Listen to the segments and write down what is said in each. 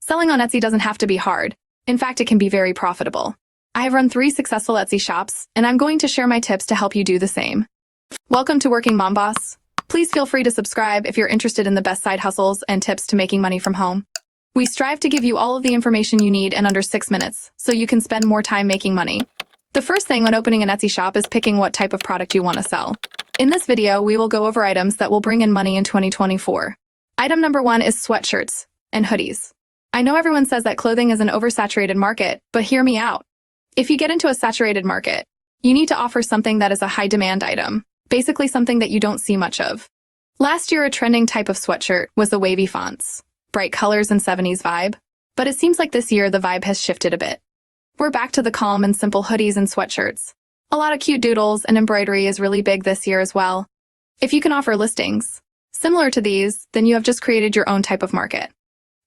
Selling on Etsy doesn't have to be hard. In fact, it can be very profitable. I have run 3 successful Etsy shops, and I'm going to share my tips to help you do the same. Welcome to Working Mom Boss. Please feel free to subscribe if you're interested in the best side hustles and tips to making money from home. We strive to give you all of the information you need in under 6 minutes, so you can spend more time making money. The first thing when opening an Etsy shop is picking what type of product you want to sell. In this video, we will go over items that will bring in money in 2024. Item number 1 is sweatshirts and hoodies. I know everyone says that clothing is an oversaturated market, but hear me out. If you get into a saturated market, you need to offer something that is a high-demand item, basically something that you don't see much of. Last year, a trending type of sweatshirt was the wavy fonts, bright colors and 70s vibe, but it seems like this year the vibe has shifted a bit. We're back to the calm and simple hoodies and sweatshirts. A lot of cute doodles and embroidery is really big this year as well. If you can offer listings similar to these, then you have just created your own type of market.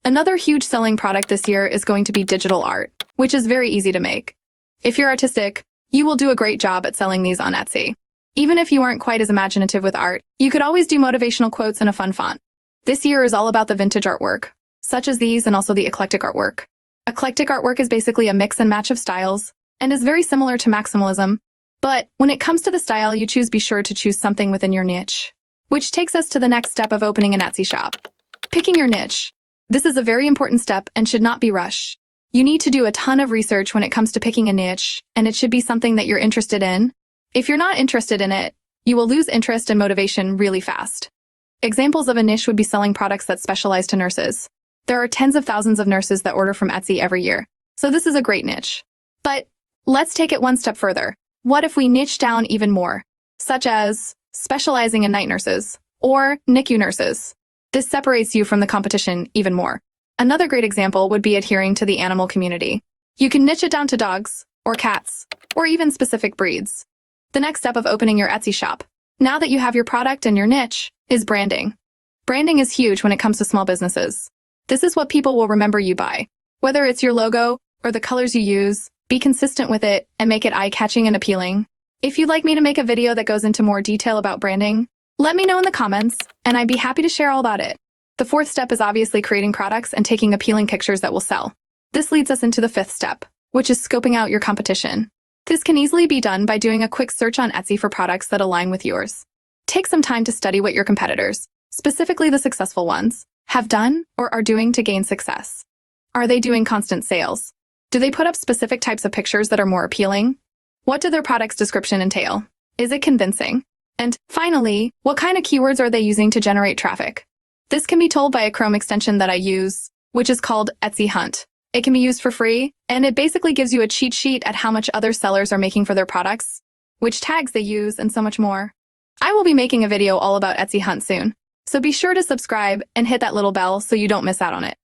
Another huge selling product this year is going to be digital art, which is very easy to make. If you're artistic, you will do a great job at selling these on Etsy. Even if you aren't quite as imaginative with art, you could always do motivational quotes in a fun font. This year is all about the vintage artwork, such as these and also the eclectic artwork. Eclectic artwork is basically a mix and match of styles and is very similar to maximalism. But when it comes to the style you choose, be sure to choose something within your niche. Which takes us to the next step of opening an Etsy shop. Picking your niche. This is a very important step and should not be rushed. You need to do a ton of research when it comes to picking a niche, and it should be something that you're interested in. If you're not interested in it, you will lose interest and motivation really fast. Examples of a niche would be selling products that specialize to nurses. There are tens of thousands of nurses that order from Etsy every year, so this is a great niche. But let's take it one step further. What if we niche down even more, such as specializing in night nurses or NICU nurses? This separates you from the competition even more. Another great example would be adhering to the animal community. You can niche it down to dogs or cats or even specific breeds. The next step of opening your Etsy shop, now that you have your product and your niche, is branding. Branding is huge when it comes to small businesses. This is what people will remember you by. Whether it's your logo or the colors you use, be consistent with it and make it eye-catching and appealing. If you'd like me to make a video that goes into more detail about branding, let me know in the comments, and I'd be happy to share all about it. The 4th step is obviously creating products and taking appealing pictures that will sell. This leads us into the 5th step, which is scoping out your competition. This can easily be done by doing a quick search on Etsy for products that align with yours. Take some time to study what your competitors, specifically the successful ones, have done or are doing to gain success. Are they doing constant sales? Do they put up specific types of pictures that are more appealing? What do their product's description entail? Is it convincing? And finally, what kind of keywords are they using to generate traffic? This can be told by a Chrome extension that I use, which is called Etsy Hunt. It can be used for free, and it basically gives you a cheat sheet at how much other sellers are making for their products, which tags they use, and so much more. I will be making a video all about Etsy Hunt soon, so be sure to subscribe and hit that little bell so you don't miss out on it.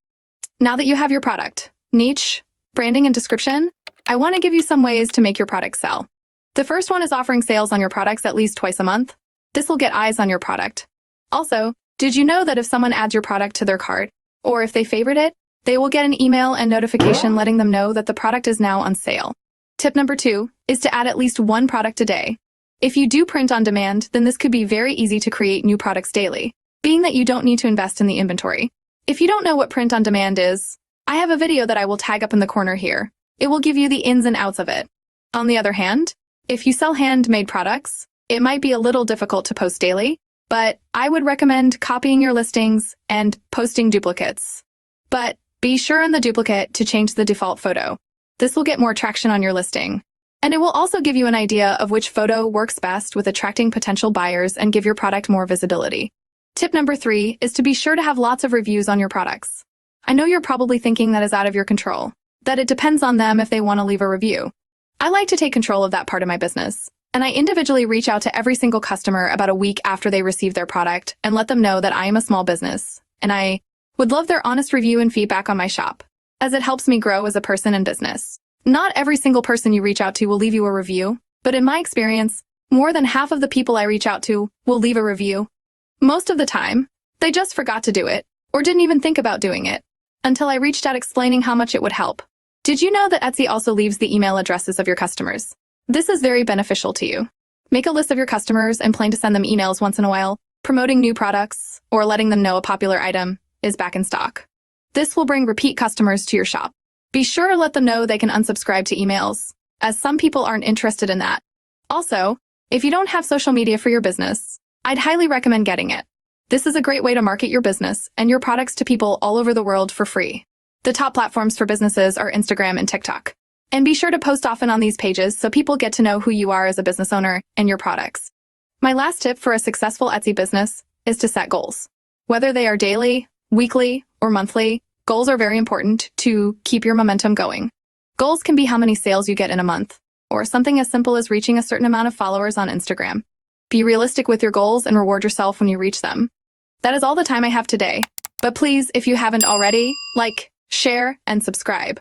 Now that you have your product, niche, branding, and description, I want to give you some ways to make your product sell. The first one is offering sales on your products at least twice a month. This will get eyes on your product. Also, did you know that if someone adds your product to their cart, or if they favorite it, they will get an email and notification letting them know that the product is now on sale. Tip number 2 is to add at least 1 product a day. If you do print on demand, then this could be very easy to create new products daily, being that you don't need to invest in the inventory. If you don't know what print on demand is, I have a video that I will tag up in the corner here. It will give you the ins and outs of it. On the other hand, if you sell handmade products, it might be a little difficult to post daily, but I would recommend copying your listings and posting duplicates. But be sure in the duplicate to change the default photo. This will get more traction on your listing. And it will also give you an idea of which photo works best with attracting potential buyers and give your product more visibility. Tip number 3 is to be sure to have lots of reviews on your products. I know you're probably thinking that is out of your control, that it depends on them if they want to leave a review. I like to take control of that part of my business, and I individually reach out to every single customer about a week after they receive their product and let them know that I am a small business, and I would love their honest review and feedback on my shop, as it helps me grow as a person and business. Not every single person you reach out to will leave you a review, but in my experience, more than half of the people I reach out to will leave a review. Most of the time, they just forgot to do it, or didn't even think about doing it, until I reached out explaining how much it would help. Did you know that Etsy also leaves the email addresses of your customers? This is very beneficial to you. Make a list of your customers and plan to send them emails once in a while, promoting new products or letting them know a popular item is back in stock. This will bring repeat customers to your shop. Be sure to let them know they can unsubscribe to emails, as some people aren't interested in that. Also, if you don't have social media for your business, I'd highly recommend getting it. This is a great way to market your business and your products to people all over the world for free. The top platforms for businesses are Instagram and TikTok. And be sure to post often on these pages so people get to know who you are as a business owner and your products. My last tip for a successful Etsy business is to set goals. Whether they are daily, weekly, or monthly, goals are very important to keep your momentum going. Goals can be how many sales you get in a month, or something as simple as reaching a certain amount of followers on Instagram. Be realistic with your goals and reward yourself when you reach them. That is all the time I have today. But please, if you haven't already, like, share, and subscribe.